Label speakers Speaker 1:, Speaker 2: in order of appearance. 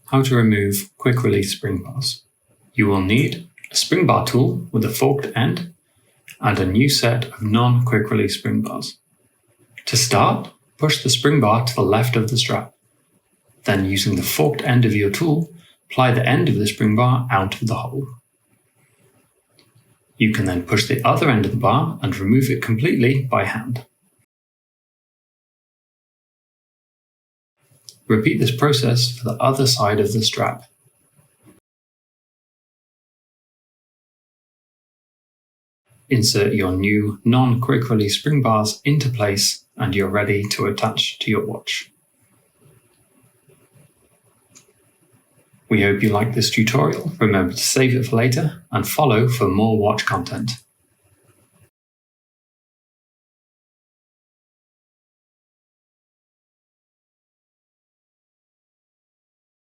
Speaker 1: how to remove quick release spring bars. You will need a spring bar tool with a forked end and a new set of non-quick release spring bars. To start, push the spring bar to the left of the strap. Then, using the forked end of your tool, ply the end of the spring bar out of the hole. You can then push the other end of the bar and remove it completely by hand. Repeat this process for the other side of the strap. Insert your new non-quick release spring bars into place and you're ready to attach to your watch. We hope you liked this tutorial. Remember to save it for later and follow for more watch content.